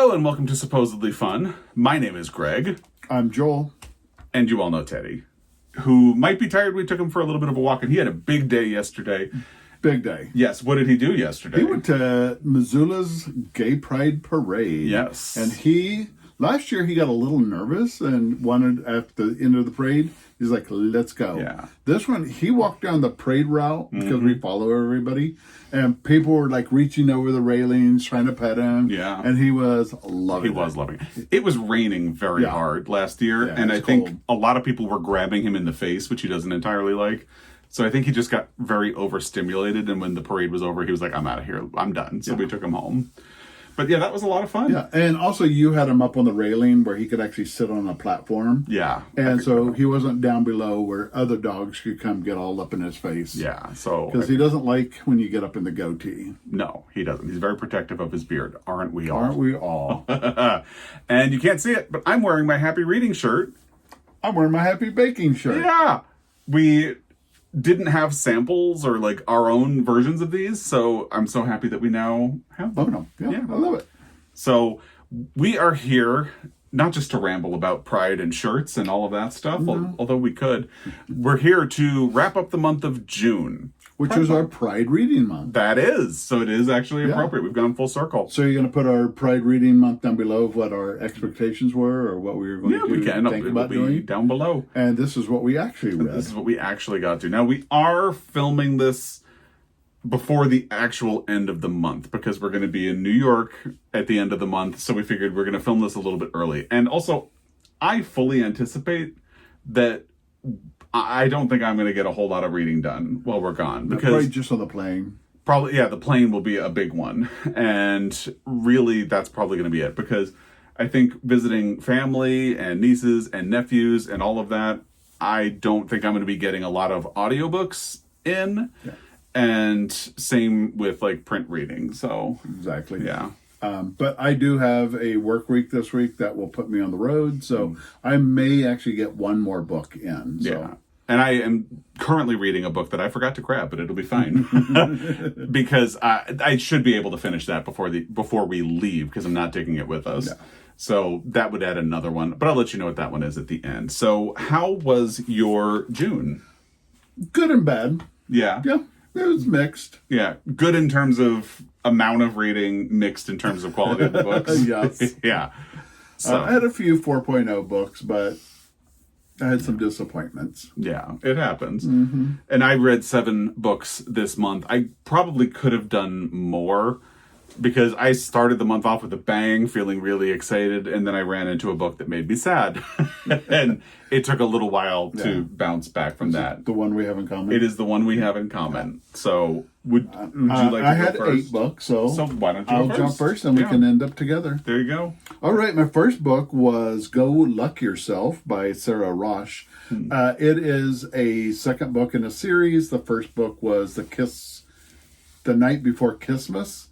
Hello and welcome to Supposedly Fun. My name is Greg. I'm Joel. And you all know Teddy, who might be tired. We took him for a little bit of a walk, and he had a big day yesterday. Big day. Yes. What did he do yesterday? He went to Missoula's Gay Pride Parade. Yes. And last year he got a little nervous and wanted, at the end of the parade, he's like, let's go. Yeah. This one, he walked down the parade route because we follow everybody. And people were like reaching over the railings, trying to pet him. Yeah. And he was loving it. He was loving it. It was raining very hard last year. Yeah, and I think cold. a lot of people were grabbing him in the face, which he doesn't entirely like. So I think he just got very overstimulated. And when the parade was over, he was like, I'm out of here. I'm done. So we took him home. But yeah, that was a lot of fun. Yeah, and also you had him up on the railing where he could actually sit on a platform. Yeah. And so he wasn't down below where other dogs could come get all up in his face. Yeah. So Because he doesn't like when you get up in the goatee. no, he doesn't. He's very protective of his beard. Aren't we all? Aren't we all? And you can't see it, but I'm wearing my Happy Reading shirt. I'm wearing my Happy Baking shirt. Yeah. We didn't have samples or like our own versions of these, so I'm so happy that we now have them. Oh, no. Yeah, I love it. So we are here not just to ramble about pride and shirts and all of that stuff, although we could. We're here to wrap up the month of June. Which is our Pride Reading Month. That is. So it is actually appropriate. We've gone full circle. So you're going to put our Pride Reading Month down below of what our expectations were or what we were going to do, we can. think It about will be doing? down below. And this is what we actually read. This is what we actually got to. Now, we are filming this before the actual end of the month because we're going to be in New York at the end of the month. So we figured we're going to film this a little bit early. And also, I fully anticipate that I don't think I'm going to get a whole lot of reading done while we're gone. Because Probably just on the plane. probably, the plane will be a big one. And really, that's probably going to be it. Because I think visiting family and nieces and nephews and all of that, I don't think I'm going to be getting a lot of audiobooks in. Yeah. And same with like print reading. So Exactly. yeah. But I do have a work week this week that will put me on the road. So I may actually get one more book in. So. Yeah. And I am currently reading a book that I forgot to grab, but it'll be fine because I should be able to finish that before we leave because I'm not taking it with us. Yeah. So that would add another one, but I'll let you know what that one is at the end. So how was your June? Good and bad. Yeah. Yeah. It was mixed. Yeah. Good in terms of amount of reading, mixed in terms of quality of the books. Yes. Yeah. So I had a few 4.0 books, but I had some disappointments. yeah, it happens. And I read 7 books this month. I probably could have done more because I started the month off with a bang, feeling really excited, and then I ran into a book that made me sad. And it took a little while to bounce back from that. The one we have in common. It is the one we have in common. So would you like to go I had first? 8 books, so why don't you I'll go jump first and we can end up together. There you go. All right, my first book was Go Luck Yourself by Sarah Rosh. It is a second book in a series. The first book was The Night Before Christmas.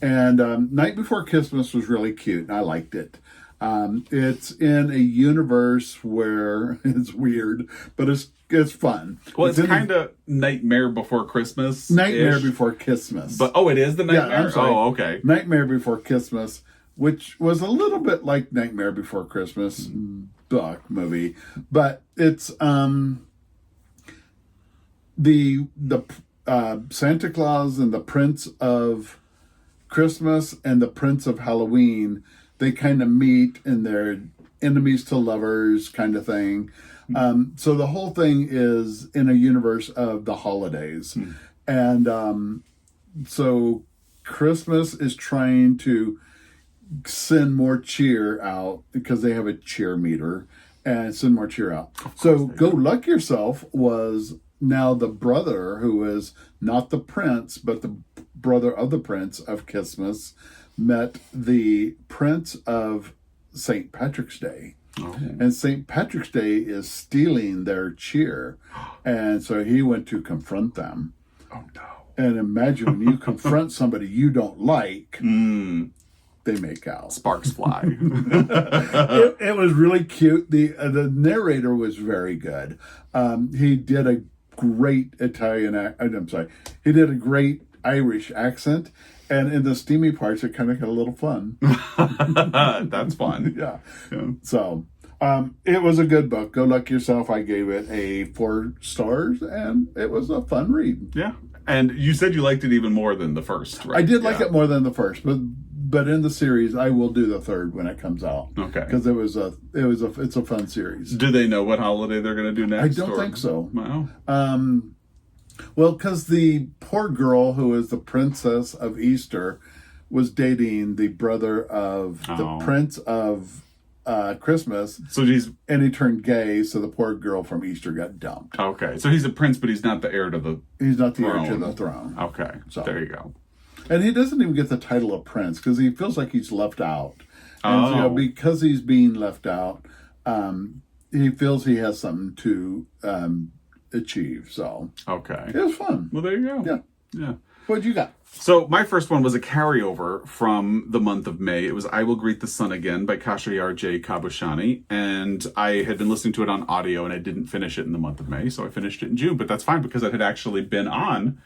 And Night Before Christmas was really cute, and I liked it. It's in a universe where it's weird, but it's fun. Well, it's kind of Nightmare Before Christmas. Nightmare Before Christmas. But it is the Nightmare? Yeah, I'm sorry. Oh, okay. Nightmare Before Christmas, which was a little bit like Nightmare Before Christmas book movie, but it's the Santa Claus and the Prince of Christmas and the Prince of Halloween, they kind of meet in their enemies to lovers kind of thing. So the whole thing is in a universe of the holidays. And so Christmas is trying to send more cheer out because they have a cheer meter and send more cheer out. So Go Luck Yourself was now the brother who is not the prince, but the brother of the Prince of Christmas met the Prince of St. Patrick's Day. Oh. And St. Patrick's Day is stealing their cheer. And so he went to confront them. Oh, no. And imagine when you confront somebody you don't like, they make out. Sparks fly. It was really cute. The narrator was very good. He did a great He did a great Irish accent, And in the steamy parts, it kind of got a little fun. That's fun. Yeah. Yeah. So it was a good book. Go Luck Yourself. I gave it a 4 stars, and it was a fun read. Yeah. And you said you liked it even more than the first, right? I did like it more than the first, but in the series, I will do the third when it comes out. Okay. Because it's a fun series. Do they know what holiday they're going to do next? I don't think so. Wow. Well, because the poor girl who is the princess of Easter was dating the brother of the prince of Christmas. So he's... And he turned gay, so the poor girl from Easter got dumped. Okay. So he's a prince, but he's not the heir to the He's not the heir to the throne. Okay. So there you go. And he doesn't even get the title of prince because he feels like he's left out. And because he's being left out, he feels he has something to achieve. So okay, it was fun. Well, there you go. Yeah. What'd you got? So my first one was a carryover from the month of May. It was I Will Greet the Sun Again by Kashayar J. Kabushani. And I had been listening to it on audio and I didn't finish it in the month of May. So I finished it in June, but that's fine because it had actually been on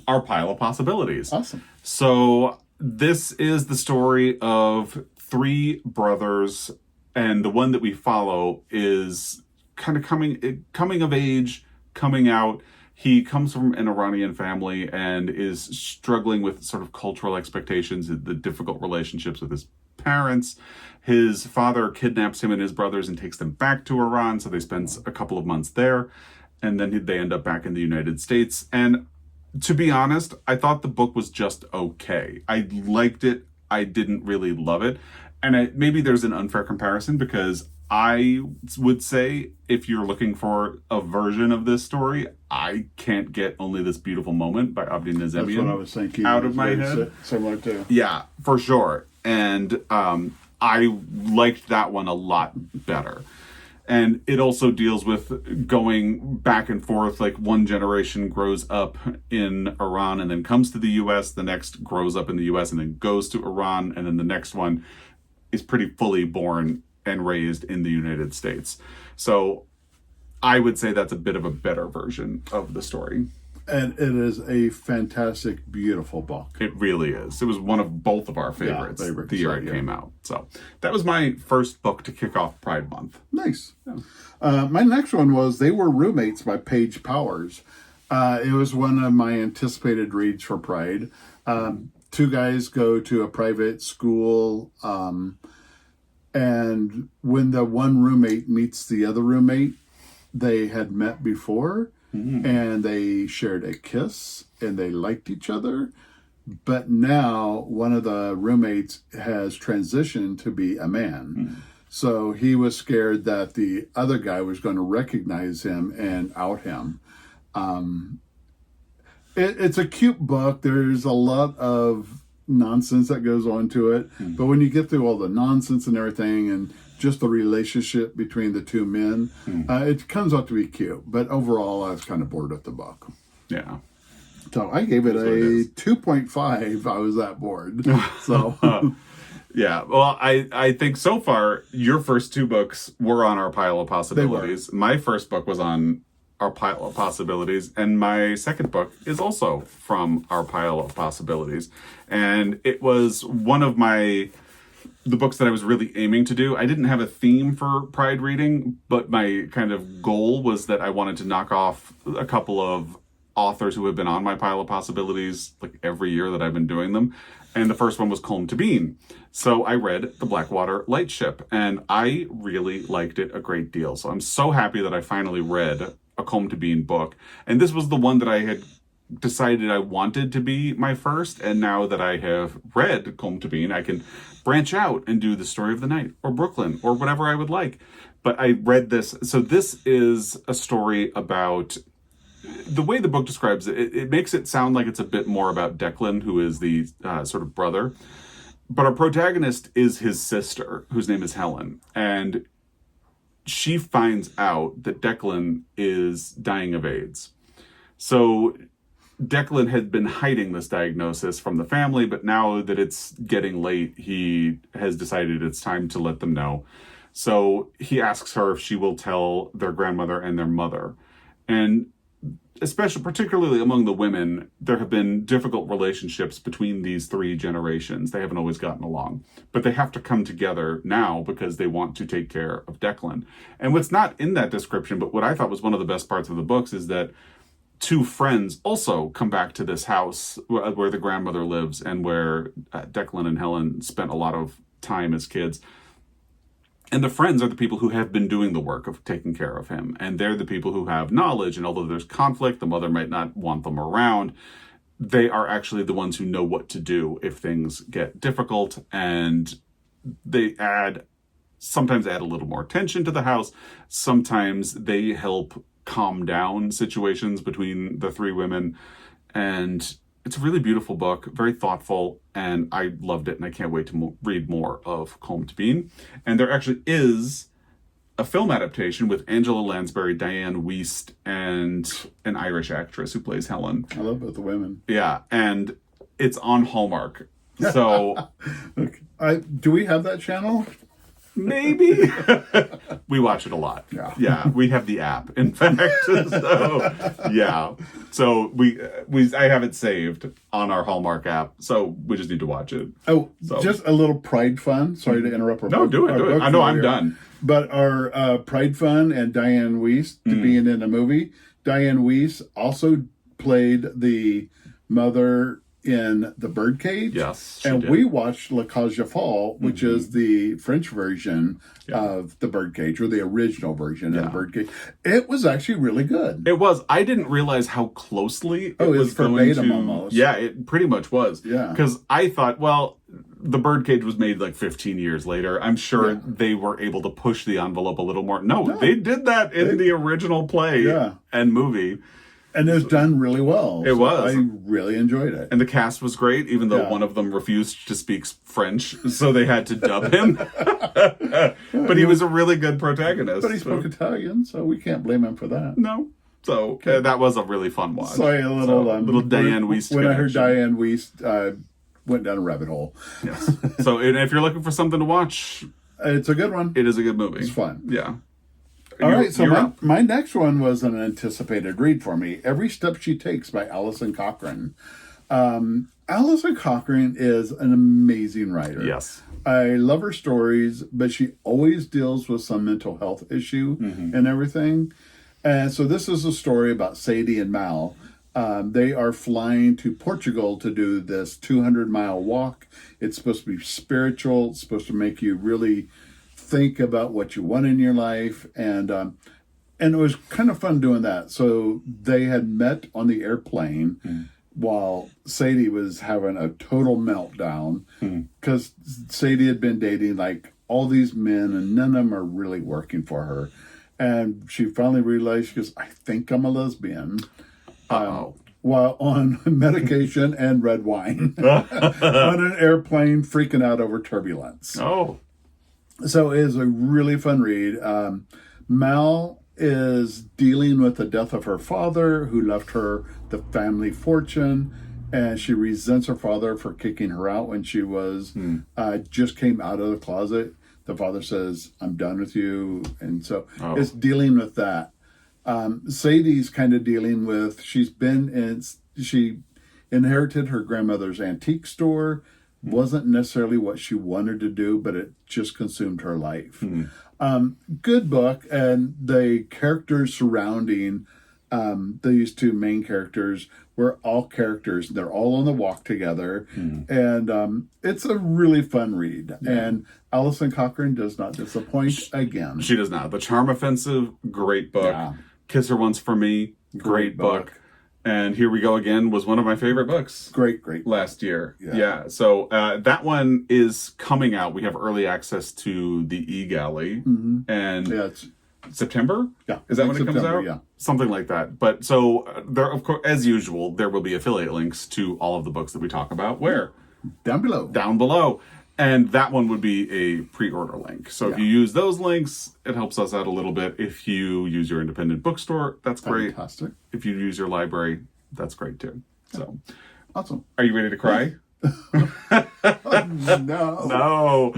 our pile of possibilities. Awesome. So this is the story of 3 brothers, and the one that we follow is kind of coming of age, coming out. He comes from an Iranian family and is struggling with sort of cultural expectations, the difficult relationships with his parents. His father kidnaps him and his brothers and takes them back to Iran, so they spend a couple of months there, and then they end up back in the United States. And to be honest, I thought the book was just okay. I liked it. I didn't really love it. And maybe there's an unfair comparison because I would say if you're looking for a version of this story, I can't get Only This Beautiful Moment by Abdi Nazemian. That's what I was thinking. Out of my head. Similar too. Yeah, for sure. And I liked that one a lot better. And it also deals with going back and forth, like one generation grows up in Iran and then comes to the U.S., the next grows up in the U.S. and then goes to Iran, and then the next one is pretty fully born and raised in the United States. So I would say that's a bit of a better version of the story. And it is a fantastic, beautiful book. It really is. It was one of both of our favorites the year it came out. So that was my first book to kick off Pride Month. Nice. Yeah. My next one was They Were Roommates by Paige Powers. It was one of my anticipated reads for Pride. 2 guys go to a private school, and when the one roommate meets the other roommate, they had met before, and they shared a kiss, and they liked each other. But now one of the roommates has transitioned to be a man. So he was scared that the other guy was going to recognize him and out him. It's a cute book. There's a lot of nonsense that goes on to it. But when you get through all the nonsense and everything and just the relationship between the 2 men, it comes out to be cute. But overall, I was kind of bored with the book. Yeah. So I gave it a 2.5. I was that bored. So... Yeah, well, I think so far, your first 2 books were on our pile of possibilities. My first book was on our pile of possibilities, and my second book is also from our pile of possibilities. And it was one of the books that I was really aiming to do. I didn't have a theme for Pride reading, but my kind of goal was that I wanted to knock off a couple of authors who have been on my pile of possibilities like every year that I've been doing them. And the first one was Colm Tabine. So I read The Blackwater Lightship, and I really liked it a great deal. So I'm so happy that I finally read a Colm Tabine book. And this was the one that I had decided I wanted to be my first. And now that I have read Colm Tabine, I can branch out and do The Story of the Night or Brooklyn or whatever I would like. But I read this. So this is a story about... The way the book describes it, it makes it sound like it's a bit more about Declan, who is the sort of brother. But our protagonist is his sister, whose name is Helen. And she finds out that Declan is dying of AIDS. So Declan had been hiding this diagnosis from the family, but now that it's getting late, he has decided it's time to let them know. So he asks her if she will tell their grandmother and their mother. And especially particularly among the women, there have been difficult relationships between these three generations. They haven't always gotten along, but they have to come together now because they want to take care of Declan. And what's not in that description, but what I thought was one of the best parts of the books, is that two friends also come back to this house where the grandmother lives and where Declan and Helen spent a lot of time as kids. And the friends are the people who have been doing the work of taking care of him. And they're the people who have knowledge. And although there's conflict, the mother might not want them around, they are actually the ones who know what to do if things get difficult. And they sometimes add a little more tension to the house. Sometimes they help calm down situations between the three women. And it's a really beautiful book, very thoughtful, and I loved it, and I can't wait to read more of Colm Tóibín. And there actually is a film adaptation with Angela Lansbury, Diane Wiest, and an Irish actress who plays Helen. I love both the women. Yeah, and it's on Hallmark. So, do we have that channel? Maybe. We watch it a lot. Yeah. We have the app, in fact. So, yeah. So I have it saved on our Hallmark app, so we just need to watch it. Oh, just a little Pride Fun. Sorry to interrupt. Do it. I know I'm done. But our Pride Fun and Diane Wiest being in the movie. Diane Wiest also played the mother in The Birdcage. Yes, and we watched La Cage aux Folles, which is the French version of The Birdcage, or the original version of The Birdcage. It was actually really good. It was. I didn't realize how closely it was verbatim almost. Yeah, it pretty much was. Yeah. Because I thought, well, The Birdcage was made like 15 years later. I'm sure they were able to push the envelope a little more. No, they did that in the original play and movie. And it was done really well. It was. I really enjoyed it. And the cast was great, even though one of them refused to speak French, so they had to dub him. But he was a really good protagonist. But he spoke Italian, so we can't blame him for that. No. So that was a really fun watch. Sorry, a little Diane Wiest When I heard Diane Wiest, went down a rabbit hole. Yes. So if you're looking for something to watch, it's a good one. It is a good movie. It's fun. Yeah. All right, so my next one was an anticipated read for me. Every Step She Takes by Alison Cochrane. Alison Cochrane is an amazing writer. Yes. I love her stories, but she always deals with some mental health issue and everything. And so this is a story about Sadie and Mal. They are flying to Portugal to do this 200-mile walk. It's supposed to be spiritual. It's supposed to make you really think about what you want in your life, and it was kind of fun doing that. So they had met on the airplane while Sadie was having a total meltdown because Sadie had been dating like all these men, and none of them are really working for her. And she finally realized, she goes, I think I'm a lesbian. While on medication and red wine on an airplane, freaking out over turbulence. Oh. So it is a really fun read. Mal is dealing with the death of her father, who left her the family fortune, and she resents her father for kicking her out when she was just came out of the closet. The father says, I'm done with you. And so it's dealing with that. Sadie's kind of dealing with, she inherited her grandmother's antique store. Wasn't necessarily what she wanted to do, but it just consumed her life. Good book, and the characters surrounding these two main characters were all characters. They're all on the walk together, and it's a really fun read. And Alison Cochrane does not disappoint again. She does not. The Charm Offensive, great book. Yeah. Kiss Her Once for Me, great book. And Here We Go Again was one of my favorite books. Great. Last year. Yeah. So that one is coming out. We have early access to the eGalley. And it's September? Yeah. Is that when it comes September, out? Yeah. Something like that. But so there, of course, as usual, there will be affiliate links to all of the books that we talk about. Where? Down below. Down below. And that one would be a pre-order link. So if you use those links, it helps us out a little bit. If you use your independent bookstore, that's great. Fantastic. If you use your library, that's great too. So, awesome. Are you ready to cry? No.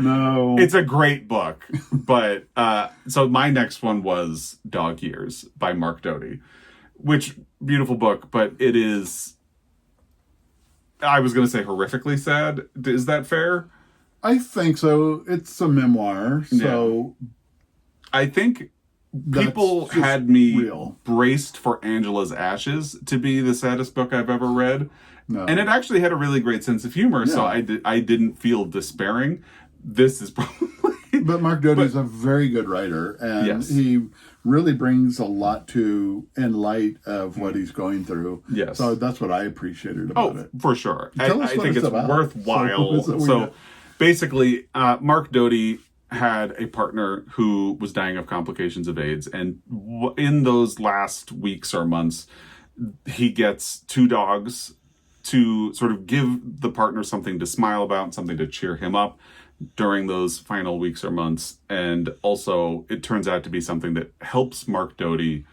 It's a great book. But so my next one was Dog Years by Mark Doty, which beautiful book, but it is, I was going to say horrifically sad. Is that fair? I think so. It's a memoir, so I think people just had me real. braced for Angela's Ashes to be the saddest book I've ever read. No. And it actually had a really great sense of humor, so I didn't feel despairing. This is probably... But Mark Doty's a very good writer, and he really brings a lot to in light of what he's going through. Yes. So that's what I appreciated about it. For sure. Tell us I what think it's about. worthwhile. So basically, Mark Doty had a partner who was dying of complications of AIDS, and in those last weeks or months, he gets 2 dogs to sort of give the partner something to smile about, something to cheer him up during those final weeks or months. And also, it turns out to be something that helps Mark Doty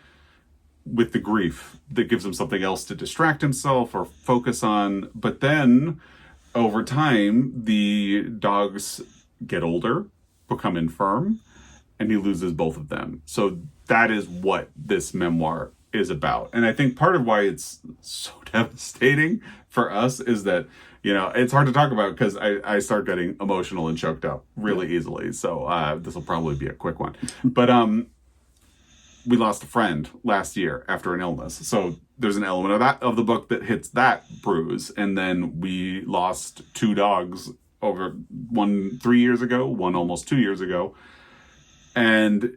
with the grief, that gives him something else to distract himself or focus on. But then, over time, the dogs get older, become infirm, and he loses both of them. So that is what this memoir is about. And I think part of why it's so devastating for us is that, you know, it's hard to talk about because I start getting emotional and choked up really easily. So this will probably be a quick one. But we lost a friend last year after an illness. So there's an element of the book that hits that bruise. And then we lost 2 dogs over, one 3 years ago, one almost 2 years ago, and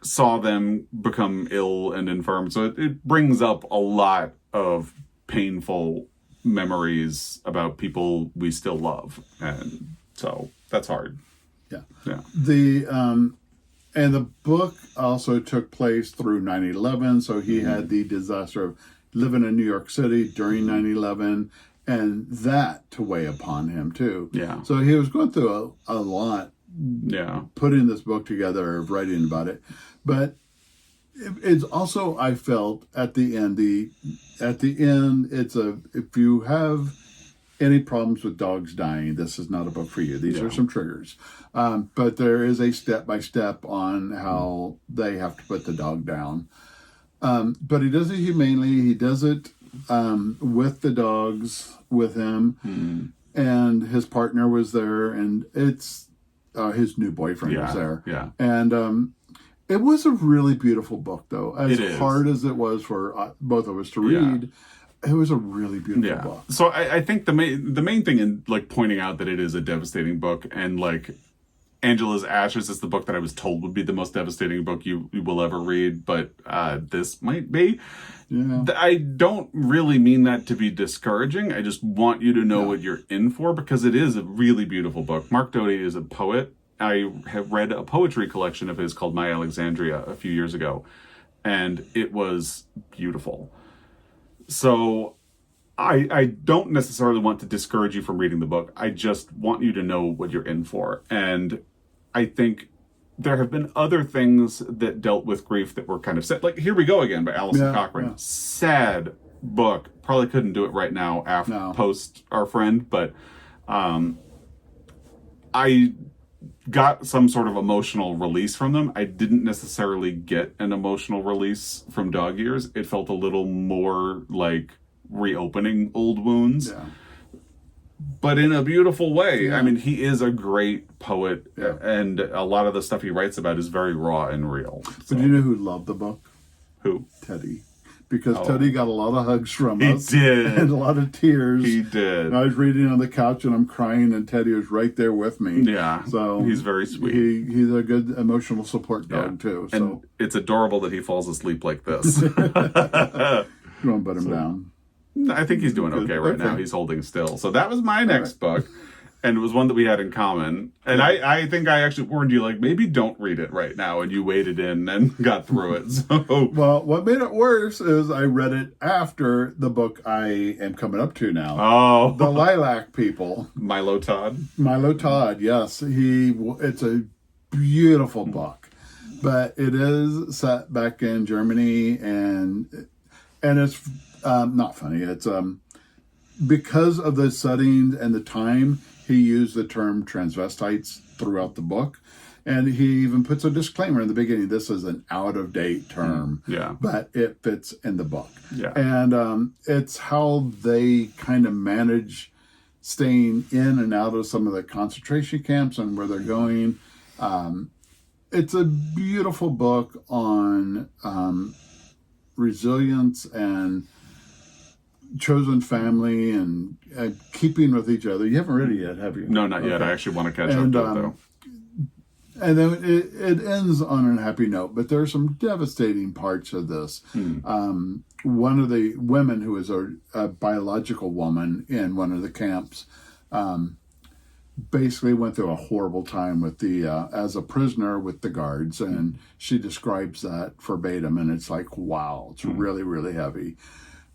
saw them become ill and infirm. So it brings up a lot of painful memories about people we still love. And so that's hard. Yeah. Yeah. And the book also took place through 9/11. So he had the disaster of living in New York City during 9/11, and that to weigh upon him too. Yeah. So he was going through a lot. Yeah. Putting this book together, writing about it. But it's also, I felt at the end, if you have any problems with dogs dying, this is not a book for you. These are some triggers. But there is a step-by-step on how they have to put the dog down. But he does it humanely. He does it with the dogs with him. And his partner was there, and it's his new boyfriend was there. Yeah. And it was a really beautiful book, though. As hard as it was for both of us to read, it was a really beautiful book. So I think the main thing in like pointing out that it is a devastating book, and like Angela's Ashes is the book that I was told would be the most devastating book you will ever read, but this might be. Yeah. I don't really mean that to be discouraging. I just want you to know what you're in for, because it is a really beautiful book. Mark Doty is a poet. I have read a poetry collection of his called My Alexandria a few years ago, and it was beautiful. So I don't necessarily want to discourage you from reading the book. I just want you to know what you're in for. And I think there have been other things that dealt with grief that were kind of sad. Like Here We Go Again by Alison Cochrane. Sad book. Probably couldn't do it right now post our friend, but I got some sort of emotional release from them. I didn't necessarily get an emotional release from Dog Years. It felt a little more like reopening old wounds, but in a beautiful way. I mean, he is a great poet, and a lot of the stuff he writes about is very raw and real. So. But you know who loved the book? Who? Teddy. Because Teddy got a lot of hugs from us. He did. And a lot of tears. He did. And I was reading on the couch and I'm crying, and Teddy was right there with me. Yeah. So he's very sweet. He's a good emotional support dog too. So. And it's adorable that he falls asleep like this. You don't put him down. I think he's doing okay right now. He's holding still. So that was my next book. And it was one that we had in common. And I think I actually warned you, like, maybe don't read it right now. And you waded in and got through it. So, well, what made it worse is I read it after the book I am coming up to now. Oh. The Lilac People. Milo Todd. Milo Todd, yes. It's a beautiful book. But it is set back in Germany, and it's not funny. It's because of the setting and the time, he used the term transvestites throughout the book. And he even puts a disclaimer in the beginning. This is an out-of-date term, but it fits in the book. Yeah. And it's how they kind of manage staying in and out of some of the concentration camps and where they're going. It's a beautiful book on resilience and chosen family and keeping with each other. You haven't read it yet, have you? No, not yet. I actually want to catch up to it, though. And then it ends on an happy note, but there are some devastating parts of this. One of the women, who is a biological woman in one of the camps, basically went through a horrible time with as a prisoner with the guards, and she describes that verbatim, and it's like, wow, it's really, really heavy.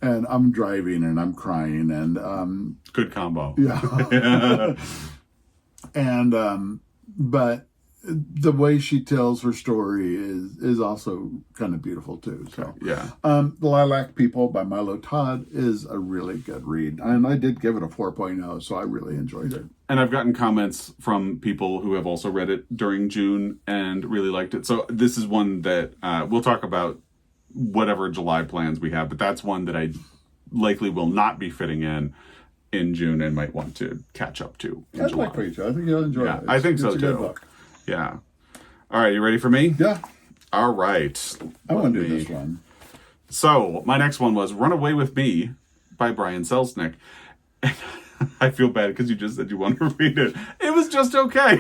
And I'm driving and I'm crying, and good combo. Yeah. And but the way she tells her story is also kind of beautiful too. So The Lilac People by Milo Todd is a really good read, and I did give it a 4.0, so I really enjoyed it. And I've gotten comments from people who have also read it during June and really liked it. So this is one that we'll talk about whatever July plans we have, but that's one that I likely will not be fitting in June and might want to catch up to in July. Like for you, I think you'll enjoy it. I think so it's a too. Good book. Yeah. All right, you ready for me? Yeah. All right. I want to do this one. So my next one was "Run Away with Me" by Brian Selznick. And I feel bad because you just said you want to read it. It was just okay.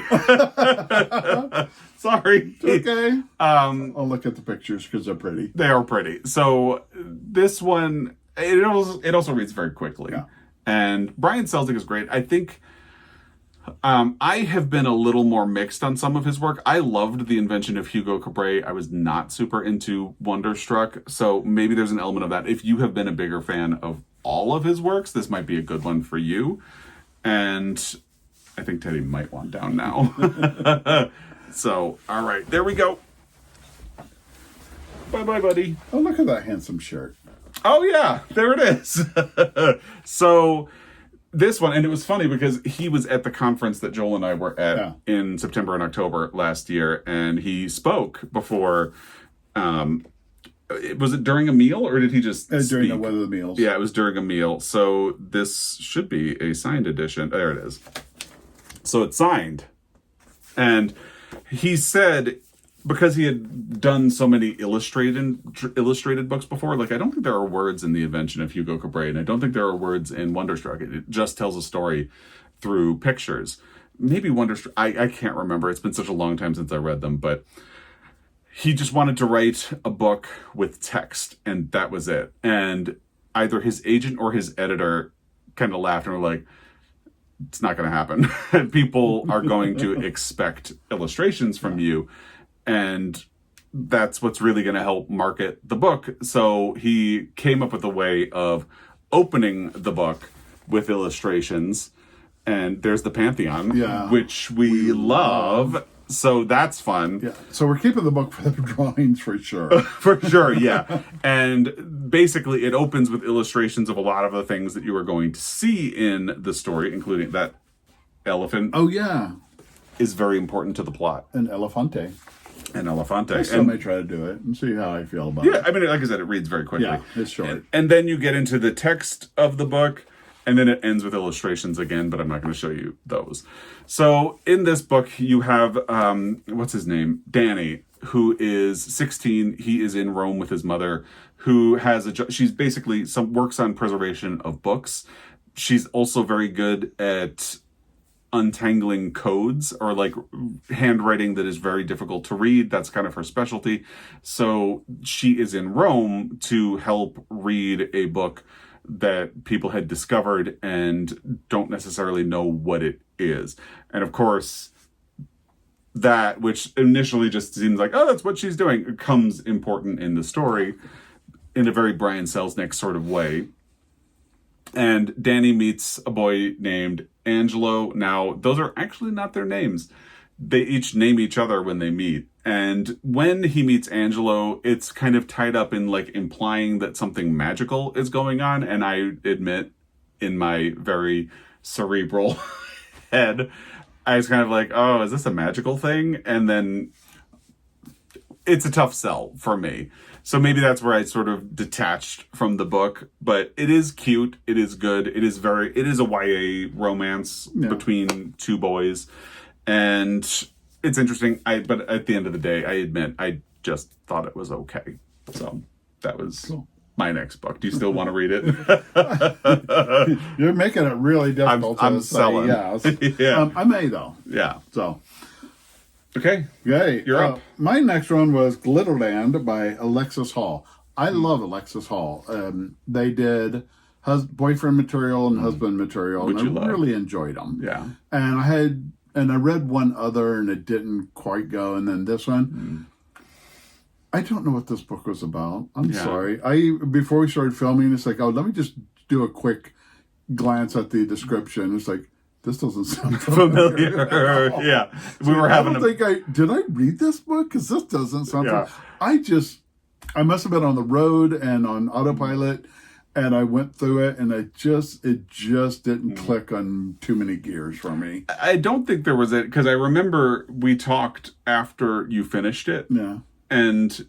Sorry. It's okay. I'll look at the pictures because they're pretty. They are pretty. So this one, it also reads very quickly. Yeah. And Brian Selznick is great. I think I have been a little more mixed on some of his work. I loved The Invention of Hugo Cabret. I was not super into Wonderstruck. So maybe there's an element of that. If you have been a bigger fan of all of his works, this might be a good one for you. And I think Teddy might want down now. So, all right, there we go. Bye-bye, buddy. Oh, look at that handsome shirt. Oh, yeah, there it is. So this one, and it was funny because he was at the conference that Joel and I were at in September and October last year, and he spoke before. Was it during a meal, or did he just during speak? one of the meals? Yeah, it was during a meal. So this should be a signed edition. There it is. So it's signed. And he said, because he had done so many illustrated books before, like, I don't think there are words in The Invention of Hugo Cabret, and I don't think there are words in Wonderstruck. It just tells a story through pictures. Maybe Wonderstruck, I can't remember. It's been such a long time since I read them, but he just wanted to write a book with text, and that was it. And either his agent or his editor kind of laughed and were like, it's not going to happen. People are going to expect illustrations from you, and that's what's really going to help market the book. So he came up with a way of opening the book with illustrations, and there's the Pantheon, which we love. So that's fun. Yeah. So we're keeping the book for the drawings for sure. For sure, yeah. And basically it opens with illustrations of a lot of the things that you are going to see in the story, including that elephant. Oh, yeah. Is very important to the plot. An elefante. An elefante. I still may try to do it and see how I feel about it. Yeah, I mean, like I said, it reads very quickly. Yeah, it's short. And then you get into the text of the book, and then it ends with illustrations again, but I'm not going to show you those. So in this book, you have, what's his name? Danny, who is 16. He is in Rome with his mother, who has she's basically works on preservation of books. She's also very good at untangling codes, or like handwriting that is very difficult to read. That's kind of her specialty. So she is in Rome to help read a book that people had discovered and don't necessarily know what it is. And of course, that, which initially just seems like, oh, that's what she's doing, becomes important in the story in a very Brian Selznick sort of way. And Danny meets a boy named Angelo. Now, those are actually not their names. They each name each other when they meet. And when he meets Angelo, it's kind of tied up in like implying that something magical is going on. And I admit, in my very cerebral head, I was kind of like, oh, is this a magical thing? And then it's a tough sell for me. So maybe that's where I sort of detached from the book, but it is cute. It is good. It is a YA romance between two boys, and it's interesting. But at the end of the day, I admit, I just thought it was okay. So that was my next book. Do you still want to read it? You're making it really difficult. I'm selling. Yes. Yeah. I may though. Yeah. So. Okay. Great. You're up. My next one was Glitterland by Alexis Hall. I love Alexis Hall. They did boyfriend material and husband material, Which and you I love. really enjoyed them. Yeah. And I read one other, and it didn't quite go. And then this one, I don't know what this book was about. I'm sorry. Before we started filming, it's like, oh, let me just do a quick glance at the description. It's like, this doesn't sound Familiar. Yeah. We were having did I read this book? Because this doesn't sound Yeah. I must have been on the road and on autopilot, and I went through it, and it just didn't click on too many gears for me. I don't think there was it, because I remember we talked after you finished it. Yeah. And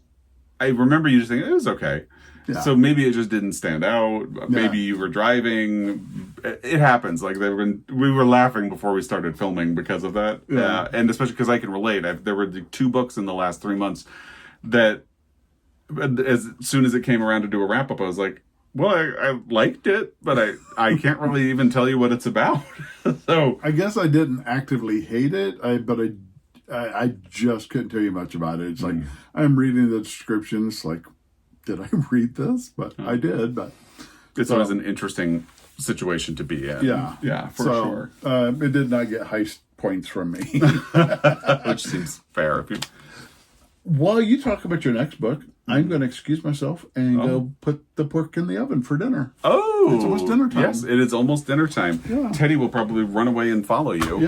I remember you just thinking, it was okay. Yeah. So maybe it just didn't stand out. Maybe you were driving. It happens. Like we were laughing before we started filming because of that. Yeah. And especially because I can relate. There were the 2 books in the last 3 months that as soon as it came around to do a wrap up, I was like, well, I liked it, but I can't really even tell you what it's about. So I guess I didn't actively hate it, but I just couldn't tell you much about it. It's like, I'm reading the description. It's like, did I read this? But I did. But it's always an interesting situation to be in. Yeah. Yeah, for sure. It did not get high points from me. Which seems fair. While you talk about your next book, I'm going to excuse myself and go put the pork in the oven for dinner. Oh! It's almost dinner time. Yes, it is almost dinner time. Yeah. Teddy will probably run away and follow you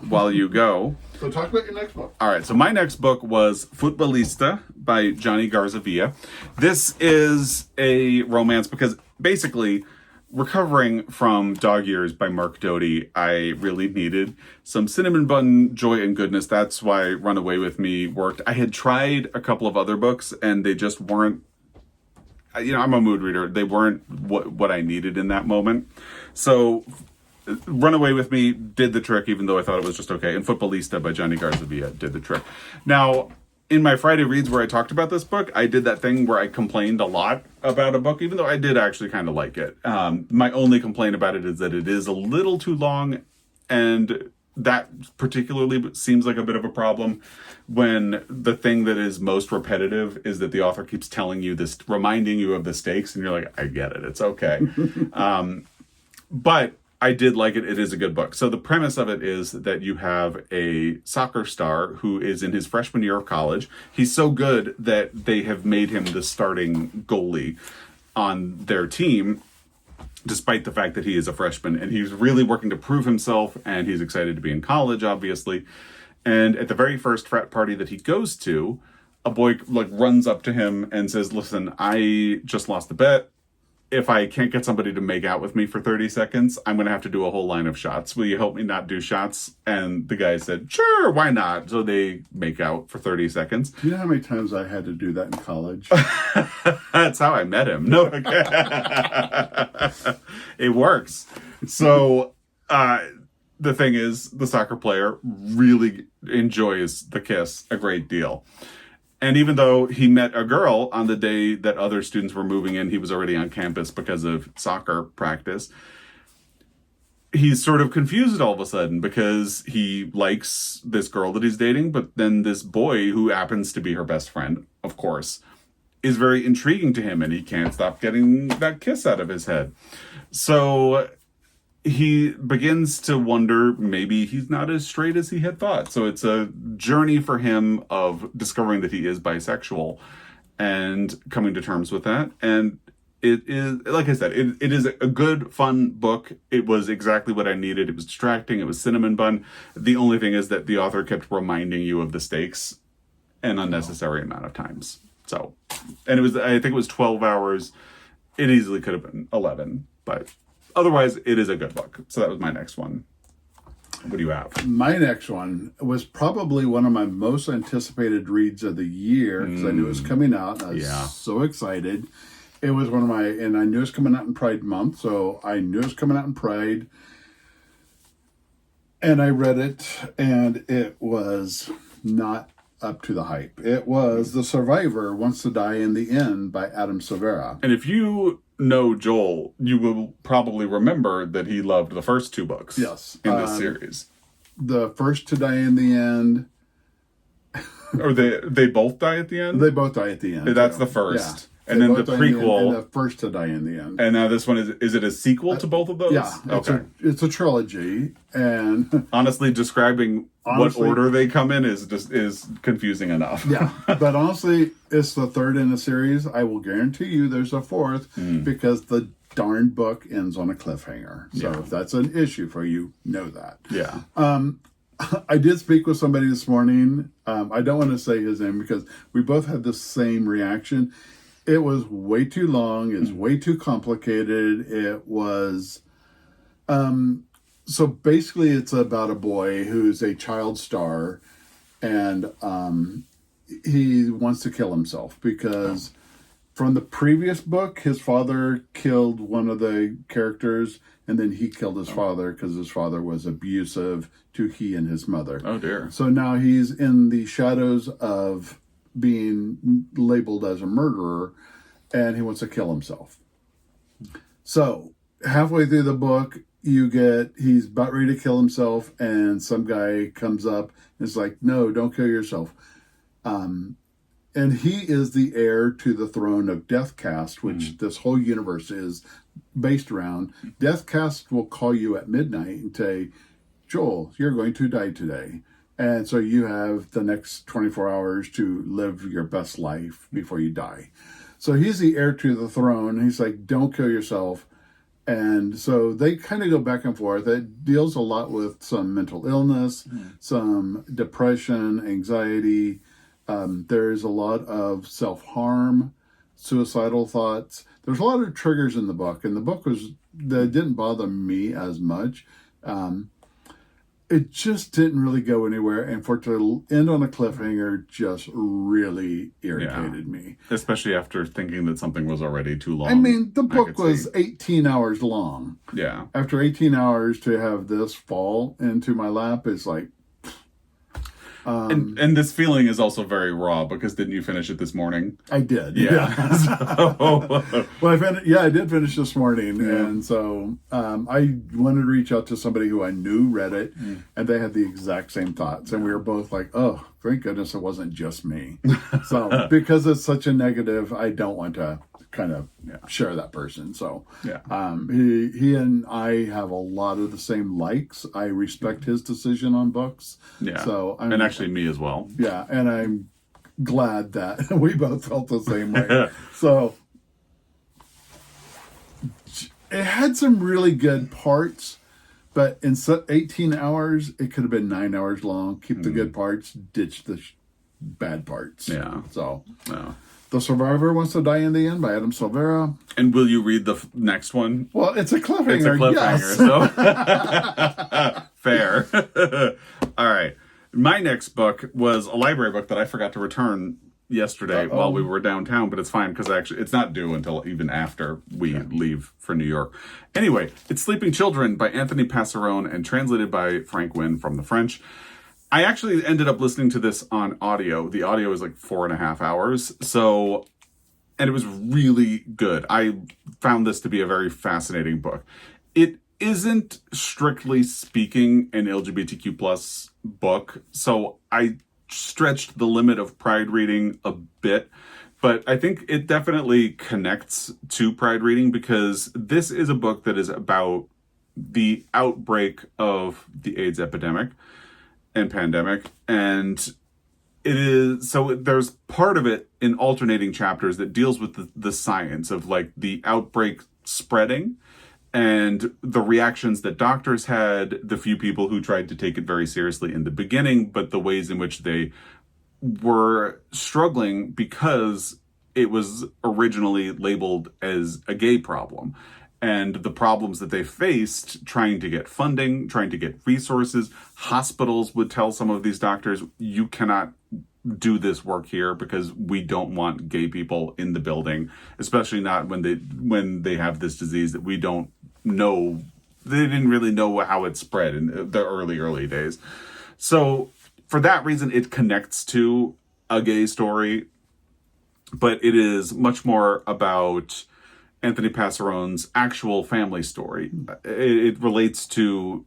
while you go. So talk about your next book. All right, so my next book was Futbolista by Johnny Garzavilla. This is a romance because basically, recovering from Dog Years by Mark Doty, I really needed some cinnamon bun joy and goodness. That's why Run Away With Me worked. I had tried a couple of other books and they just weren't, I'm a mood reader. They weren't what I needed in that moment. So Run Away With Me did the trick, even though I thought it was just okay. And Futbolista by Johnny Garzavilla did the trick. Now, in my Friday Reads where I talked about this book, I did that thing where I complained a lot about a book, even though I did actually kind of like it. My only complaint about it is that it is a little too long, and that particularly seems like a bit of a problem when the thing that is most repetitive is that the author keeps telling you this, reminding you of the stakes, and you're like, I get it, it's okay. But I did like it. It is a good book. So the premise of it is that you have a soccer star who is in his freshman year of college. He's so good that they have made him the starting goalie on their team, despite the fact that he is a freshman. And he's really working to prove himself, and he's excited to be in college, obviously. And at the very first frat party that he goes to, a boy runs up to him and says, listen, I just lost the bet. If I can't get somebody to make out with me for 30 seconds, I'm going to have to do a whole line of shots. Will you help me not do shots? And the guy said, sure, why not? So they make out for 30 seconds. Do you know how many times I had to do that in college? That's how I met him. No, it works. So the thing is, the soccer player really enjoys the kiss a great deal. And even though he met a girl on the day that other students were moving in, he was already on campus because of soccer practice. He's sort of confused all of a sudden because he likes this girl that he's dating, but then this boy, who happens to be her best friend, of course, is very intriguing to him, and he can't stop getting that kiss out of his head. So he begins to wonder maybe he's not as straight as he had thought. So it's a journey for him of discovering that he is bisexual and coming to terms with that. And it is, like I said, it is a good, fun book. It was exactly what I needed. It was distracting. It was cinnamon bun. The only thing is that the author kept reminding you of the stakes an unnecessary amount of times. So, and I think it was 12 hours. It easily could have been 11, but otherwise, it is a good book. So that was my next one. What do you have? My next one was probably one of my most anticipated reads of the year because I knew it was coming out. And I was so excited. It was one of my, and I knew it was coming out in Pride Month, so I knew it was coming out in Pride. And I read it, and it was not up to the hype. It was The Survivor Wants to Die in the End by Adam Silvera. And if you know Joel, you will probably remember that he loved the first two books in this series. The first to die in the end. Or they both die at the end? They both die at the end. That's the first. Yeah. And then the prequel. And the first to die in the end. And now this one, is it a sequel to both of those? Yeah. It's a trilogy. And honestly, describing what order they come in is confusing enough. Yeah. But honestly, it's the third in a series. I will guarantee you there's a fourth because the darn book ends on a cliffhanger. So if that's an issue for you, know that. Yeah. I did speak with somebody this morning. I don't want to say his name because we both had the same reaction. It was way too long. It's way too complicated. It was... so basically it's about a boy who's a child star and he wants to kill himself because from the previous book, his father killed one of the characters and then he killed his father because his father was abusive to he and his mother. Oh, dear. So now he's in the shadows of being labeled as a murderer and he wants to kill himself. So halfway through the book, he's about ready to kill himself and some guy comes up and is like, no, don't kill yourself. And he is the heir to the throne of Deathcast, which this whole universe is based around. Deathcast will call you at midnight and say, Joel, you're going to die today. And so you have the next 24 hours to live your best life before you die. So he's the heir to the throne. He's like, don't kill yourself. And so they kind of go back and forth. It deals a lot with some mental illness, some depression, anxiety. There's a lot of self-harm, suicidal thoughts. There's a lot of triggers in the book. And the book that didn't bother me as much. It just didn't really go anywhere. And for it to end on a cliffhanger just really irritated me. Especially after thinking that something was already too long. I mean, the book was 18 hours long. Yeah. After 18 hours to have this fall into my lap is like... and this feeling is also very raw because didn't you finish it this morning? I did. Yeah. Well, I did finish this morning. Yeah. And so I wanted to reach out to somebody who I knew read it and they had the exact same thoughts. And we were both like, oh, thank goodness it wasn't just me. So because it's such a negative, I don't want to kind of share that person. So he and I have a lot of the same likes. I respect his decision on books. Yeah. So and actually me as well. Yeah. And I'm glad that we both felt the same way. So it had some really good parts, but in 18 hours, it could have been 9 hours long. Keep the good parts, ditch the bad parts. Yeah. So The Survivor Wants to Die in the End by Adam Silvera. And will you read the next one? Well, it's a cliffhanger. It's a cliffhanger, so fair. All right. My next book was a library book that I forgot to return yesterday while we were downtown, but it's fine because actually it's not due until even after we leave for New York. Anyway, it's Sleeping Children by Anthony Passerone and translated by Frank Wynn from the French. I actually ended up listening to this on audio. The audio is like 4.5 hours. And it was really good. I found this to be a very fascinating book. It isn't, strictly speaking, an LGBTQ plus book. So I stretched the limit of Pride reading a bit. But I think it definitely connects to Pride reading because this is a book that is about the outbreak of the AIDS epidemic and pandemic, and it is so there's part of it in alternating chapters that deals with the science of like the outbreak spreading and the reactions that doctors had, the few people who tried to take it very seriously in the beginning, but the ways in which they were struggling because it was originally labeled as a gay problem. and the problems that they faced trying to get funding, trying to get resources. Hospitals would tell some of these doctors, you cannot do this work here because we don't want gay people in the building, especially not when they have this disease that we don't know. They didn't really know how it spread in the early days. So for that reason, it connects to a gay story, but it is much more about Anthony Passarone's actual family story. It relates to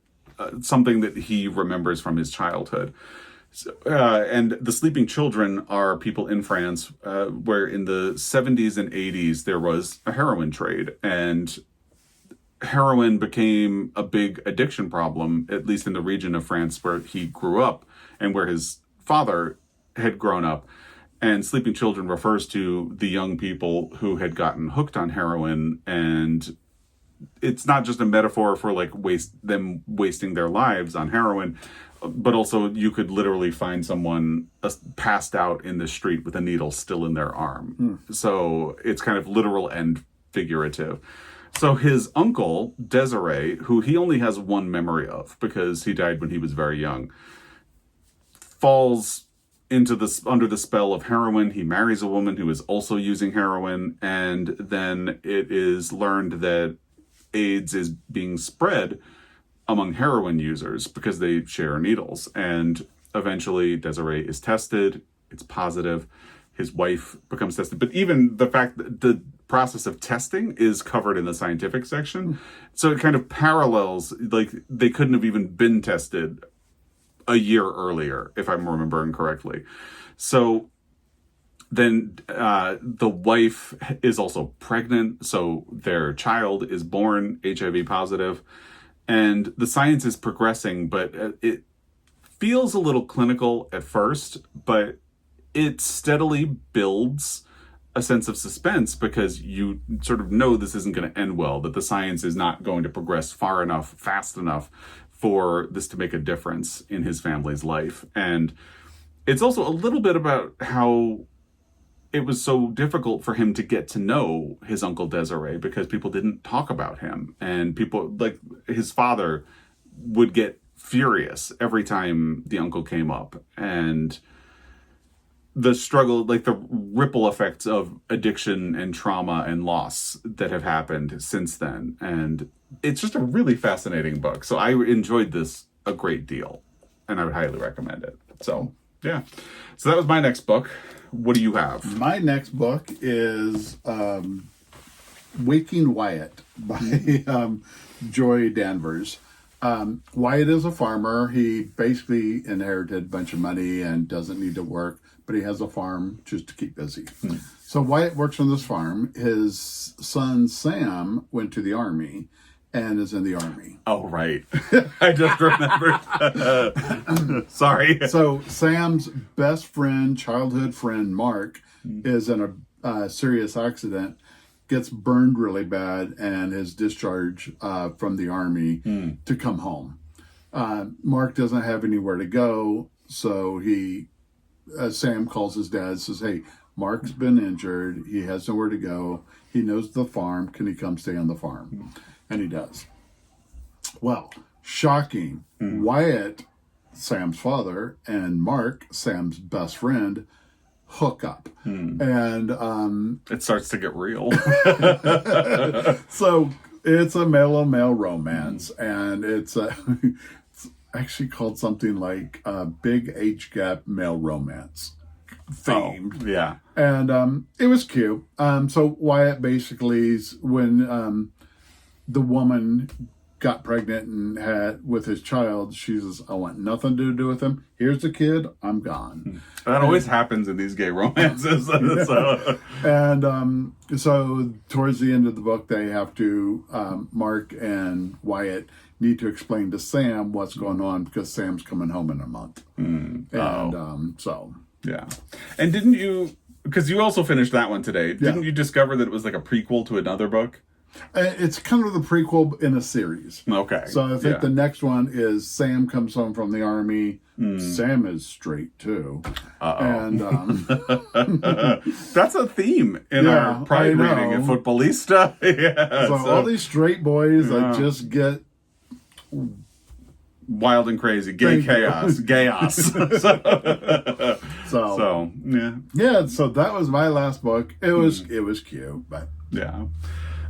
something that he remembers from his childhood. And the sleeping children are people in France where in the 70s and 80s there was a heroin trade, and heroin became a big addiction problem, at least in the region of France where he grew up and where his father had grown up. And Sleeping Children refers to the young people who had gotten hooked on heroin, and it's not just a metaphor for like them wasting their lives on heroin, but also you could literally find someone passed out in the street with a needle still in their arm. So it's kind of literal and figurative. So his uncle, Desiree, who he only has one memory of because he died when he was very young, falls under the spell of heroin. He marries a woman who is also using heroin, and then it is learned that AIDS is being spread among heroin users because they share needles. And eventually Desiree is tested. It's positive. His wife becomes tested. But even the fact that the process of testing is covered in the scientific section. So it kind of parallels, like they couldn't have even been tested a year earlier, if I'm remembering correctly. So then the wife is also pregnant, so their child is born HIV positive, and the science is progressing, but it feels a little clinical at first, but it steadily builds a sense of suspense because you sort of know this isn't going to end well, that the science is not going to progress far enough, fast enough for this to make a difference in his family's life. And it's also a little bit about how it was so difficult for him to get to know his uncle Desiree because people didn't talk about him. And people, like his father, would get furious every time the uncle came up. And the struggle, like the ripple effects of addiction and trauma and loss that have happened since then. And it's just a really fascinating book. So I enjoyed this a great deal, and I would highly recommend it. So, yeah. So that was my next book. What do you have? My next book is Waking Wyatt by Joy Danvers. Wyatt is a farmer. He basically inherited a bunch of money and doesn't need to work, but he has a farm just to keep busy. So Wyatt works on this farm. His son, Sam, went to the army and is in the army. Oh, right. I just remembered. Sorry. So Sam's best friend, childhood friend, Mark, is in a serious accident, gets burned really bad, and is discharged from the army to come home. Mark doesn't have anywhere to go, so Sam calls his dad and says, hey, Mark's been injured. He has nowhere to go. He knows the farm. Can he come stay on the farm? And he does. Well, shocking. Wyatt, Sam's father, and Mark, Sam's best friend, hook up. And it starts to get real. So it's a male-on-male romance, and it's actually called something like Big Age Gap Male Romance themed. Oh, yeah. And it was cute. So Wyatt basically, when the woman got pregnant and had with his child, she says, I want nothing to do with him. Here's the kid. I'm gone. That always happens in these gay romances. So. And so towards the end of the book, they have to, Mark and Wyatt need to explain to Sam what's going on because Sam's coming home in a month. So. Yeah. And didn't you, because you also finished that one today, didn't you discover that it was like a prequel to another book? It's kind of the prequel in a series. Okay. So I think the next one is Sam comes home from the army. Sam is straight too. And that's a theme in our Pride reading at Footballista. Yeah. So all these straight boys that just get wild and crazy, chaos. So yeah. So that was my last book. It was cute, but yeah.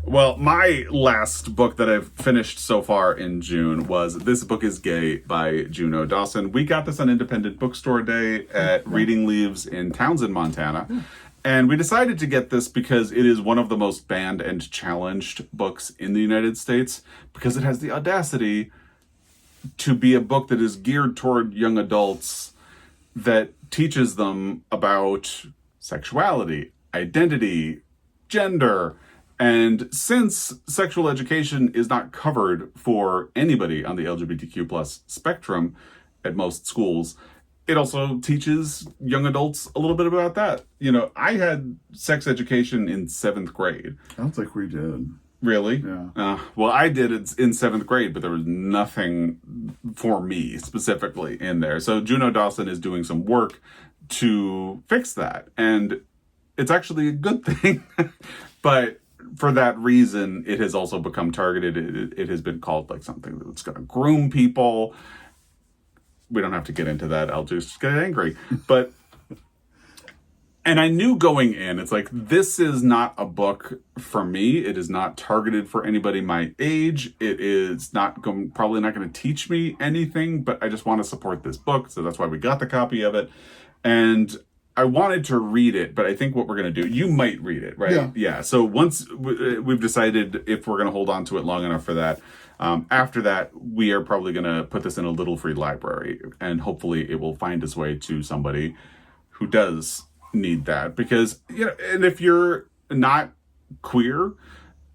Well, my last book that I've finished so far in June was This Book is Gay by Juno Dawson. We got this on Independent Bookstore Day at Reading Leaves in Townsend, Montana. And we decided to get this because it is one of the most banned and challenged books in the United States, because it has the audacity to be a book that is geared toward young adults, that teaches them about sexuality, identity, gender. And since sexual education is not covered for anybody on the LGBTQ plus spectrum at most schools, it also teaches young adults a little bit about that. You know, I had sex education in 7th grade. I don't think we did. Really? Yeah. Well, I did it in 7th grade, but there was nothing for me specifically in there. So Juno Dawson is doing some work to fix that. And it's actually a good thing. But for that reason, it has also become targeted. It has been called like something that's going to groom people. We don't have to get into that. I'll just get angry. But, and I knew going in, it's like, this is not a book for me. It is not targeted for anybody my age. It is probably not going to teach me anything, but I just want to support this book. So that's why we got the copy of it. And I wanted to read it, but I think what we're going to do, you might read it, right? Yeah. So once we've decided if we're going to hold on to it long enough for that, after that, we are probably going to put this in a little free library, and hopefully it will find its way to somebody who does need that. Because, you know, and if you're not queer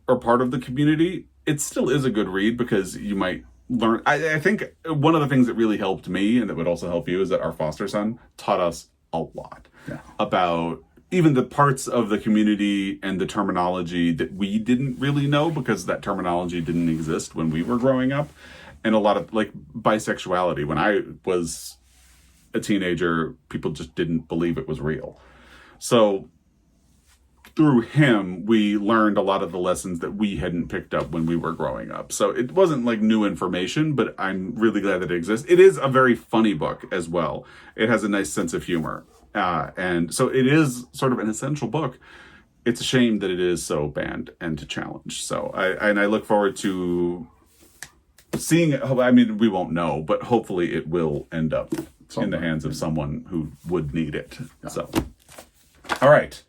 or part of the community, it still is a good read, because you might learn. I think one of the things that really helped me, and that would also help you, is that our foster son taught us a lot about even the parts of the community and the terminology that we didn't really know, because that terminology didn't exist when we were growing up. And a lot of like bisexuality, when I was a teenager, people just didn't believe it was real. So through him, we learned a lot of the lessons that we hadn't picked up when we were growing up. So it wasn't like new information, but I'm really glad that it exists. It is a very funny book as well. It has a nice sense of humor. And so it is sort of an essential book. It's a shame that it is so banned and challenged. So I look forward to seeing it. I mean, we won't know, but hopefully it will end up in the hands of someone who would need it. So, all right.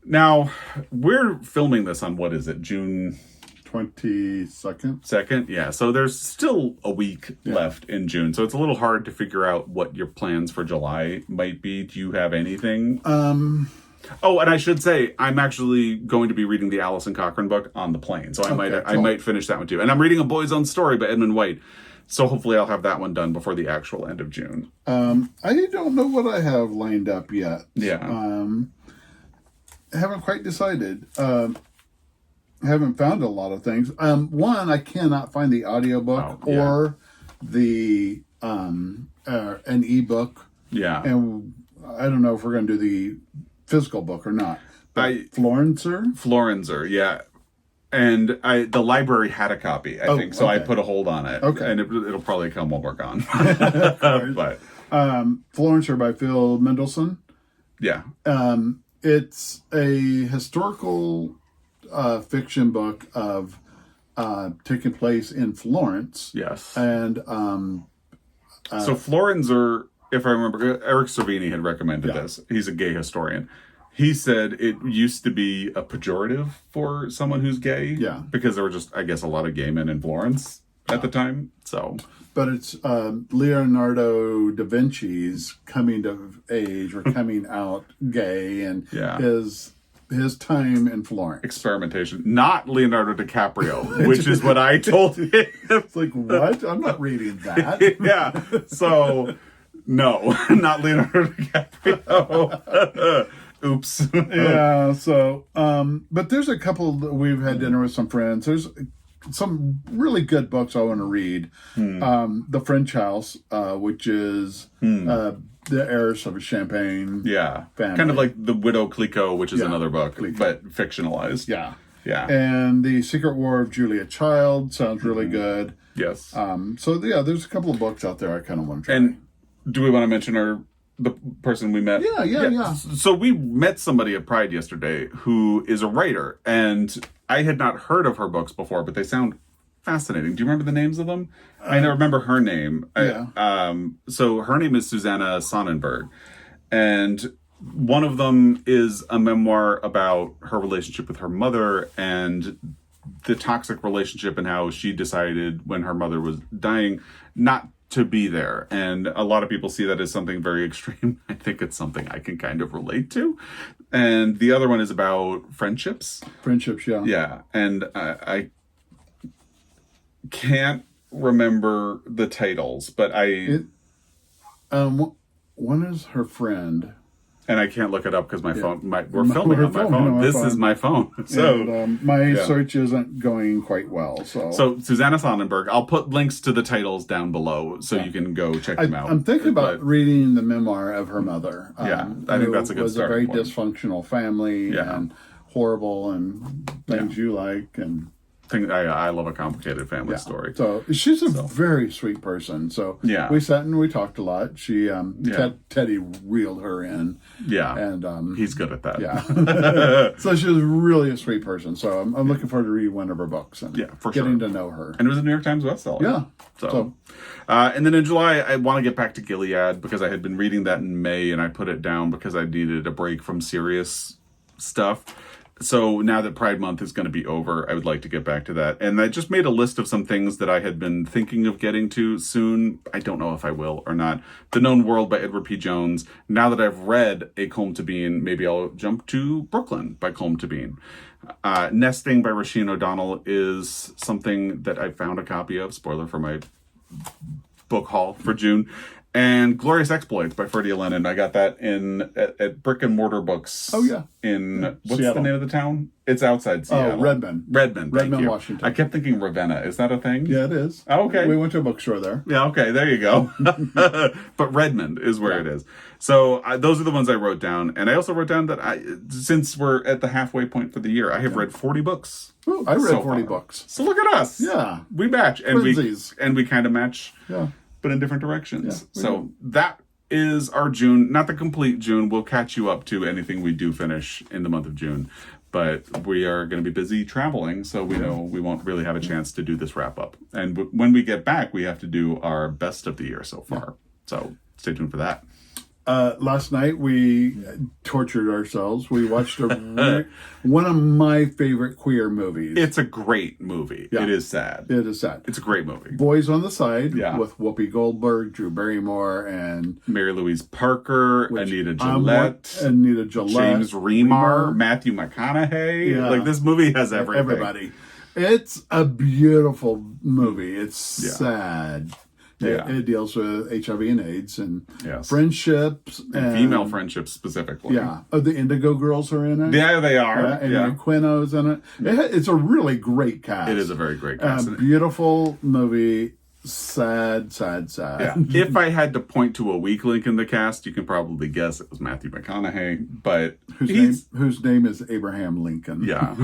Now, we're filming this on, what is it, June 22nd? 2nd? Yeah, so there's still a week left in June, so it's a little hard to figure out what your plans for July might be. Do you have anything? Oh, and I should say, I'm actually going to be reading the Alison Cochrane book on the plane, so I might finish that one too. And I'm reading A Boy's Own Story by Edmund White, so hopefully I'll have that one done before the actual end of June. I don't know what I have lined up yet. Yeah. I haven't quite decided. I haven't found a lot of things. One, I cannot find the audiobook or the an ebook. Yeah. And I don't know if we're going to do the physical book or not. But Florenzer, yeah. And the library had a copy, I think, so I put a hold on it. Okay. And it'll probably come while we're gone. But Florenzer by Phil Mendelssohn. Yeah. It's a historical fiction book of taking place in Florence. Yes. And so Florenzer, if I remember, Eric Cervini had recommended this. He's a gay historian. He said it used to be a pejorative for someone who's gay. Yeah. Because there were just, I guess, a lot of gay men in Florence at the time. So. But it's Leonardo da Vinci's coming of age or coming out gay, and his time in Florence. Experimentation. Not Leonardo DiCaprio, which is what I told him. It's like, what? I'm not reading that. Yeah. So, no, not Leonardo DiCaprio. Oops. Yeah. So, but there's a couple that we've had dinner with some friends. There's some really good books I want to read. The French House, which is the heiress of a Champagne Yeah. family. Kind of like The Widow Clicquot, which is Yeah, another book, Clicquot. but fictionalized. Yeah. Yeah. And The Secret War of Julia Child sounds really good. Yes. So yeah, there's a couple of books out there I kind of want to try. And do we want to mention the person we met? Yeah. So we met somebody at Pride yesterday who is a writer, and I had not heard of her books before, but they sound fascinating. Do you remember the names of them? I don't remember her name. Yeah. So her name is Susanna Sonnenberg, and one of them is a memoir about her relationship with her mother and the toxic relationship and how she decided when her mother was dying not to be there. And a lot of people see that as something very extreme. I think it's something I can kind of relate to. And the other one is about friendships. Friendships, yeah. Yeah. And I can't remember the titles, but One is her friend. and I can't look it up because my phone. We're We're filming on my filming on phone. my This phone. is my phone. So, And, my search isn't going quite well. so Susanna Sonnenberg. I'll put links to the titles down below so you can go check them out. I'm thinking about But, reading the memoir of her mother. Yeah, I think that's a good was a starting very point. dysfunctional family Yeah. and horrible and things you like and I love a complicated family story. So she's a very sweet person. So Yeah. we sat and we talked a lot. She Teddy reeled her in. Yeah, And he's good at that. yeah. So she was really a sweet person. So I'm looking forward to reading one of her books and for getting sure. to know her. And it was a New York Times bestseller. Yeah. So and then in July, I want to get back to Gilead because I had been reading that in May and I put it down because I needed a break from serious stuff. So now that Pride Month is going to be over, I would like to get back to that. And I just made a list of some things that I had been thinking of getting to soon. I don't know if I will or not. The Known World by Edward P. Jones. Now that I've read A Colm to Bean, maybe I'll jump to Brooklyn by Colm to Bean. Nesting by Rasheen O'Donnell is something that I found a copy of. Spoiler for my book haul for June. And Glorious Exploits by Ferdia Lennon. I got that at Brick and Mortar Books. Oh, yeah. In, what's Seattle. the name of the town? It's outside Seattle. Oh, Redmond. Thank you. Washington. I kept thinking Ravenna. Is that a thing? Yeah, it is. Oh, okay. We went to a bookstore there. Yeah, okay, there you go. But Redmond is where it is. So those are the ones I wrote down. And I also wrote down that since we're at the halfway point for the year, I have read 40 books. Ooh, I read so 40 far. books. So look at us. Yeah. We match. And Twinsies. we kind of match. Yeah. But in different directions. Yeah, So that is our June, not the complete June. We'll catch you up to anything we do finish in the month of June. But we are going to be busy traveling, so we know we won't really have a chance to do this wrap up. And when we get back, we have to do our best of the year so far. So stay tuned for that. Last night we tortured ourselves. We watched one of my favorite queer movies. It's a great movie. Yeah. It is sad. It is sad. It's a great movie. Boys on the Side Yeah. with Whoopi Goldberg, Drew Barrymore, and Mary Louise Parker, Anita Gillette, James James Remar, Matthew McConaughey. Yeah. Like, this movie has everything. Everybody. It's a beautiful movie. It's sad. Yeah. It deals with HIV and AIDS and Yes. friendships And female friendships specifically. Yeah. Oh, the Indigo Girls are in it. Yeah, they are. And Yeah. Quino's in it. It's a really great cast. It is a very great cast. Beautiful movie. Sad. Yeah. If I had to point to a weak link in the cast, you can probably guess it was Matthew McConaughey, but whose name is Abraham Lincoln. Yeah.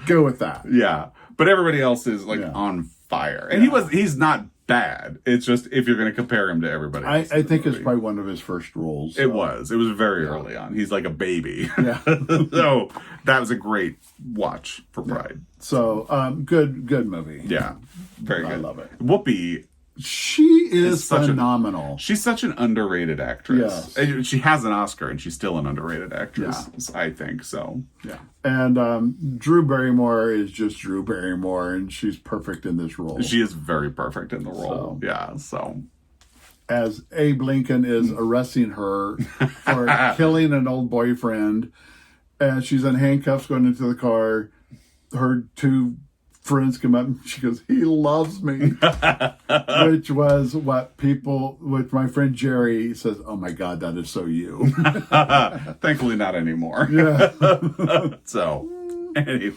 Go with that. Yeah. But everybody else is on fire. And he's not bad. It's just if you're going to compare him to everybody else. I think it's probably one of his first roles. It was very early on. He's like a baby. Yeah. So that was a great watch for Pride. So good movie. Yeah. Very good. I love it. Whoopi, She is phenomenal. she's such an underrated actress. Yes. She has an Oscar and she's still an underrated actress, I think. So, yeah. And Drew Barrymore is just Drew Barrymore, and she's perfect in this role. She is very perfect in the role. So. As Abe Lincoln is arresting her for killing an old boyfriend, and she's in handcuffs going into the car. Her two friends come up and she goes, "He loves me," which was which my friend Jerry says, "Oh my God, that is so you." Thankfully, not anymore. Yeah. So, anyway.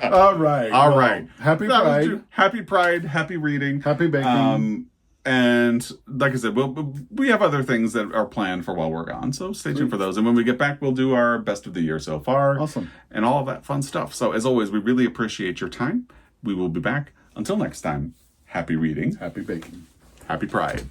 All right. All right. Happy That was Pride. true. Happy Pride. Happy reading. Happy baking. And like I said, we have other things that are planned for while we're gone, so stay tuned for those. And when we get back, we'll do our best of the year so far. Awesome. And all of that fun stuff. So as always, we really appreciate your time. We will be back. Until next time, happy reading. Happy baking. Happy Pride.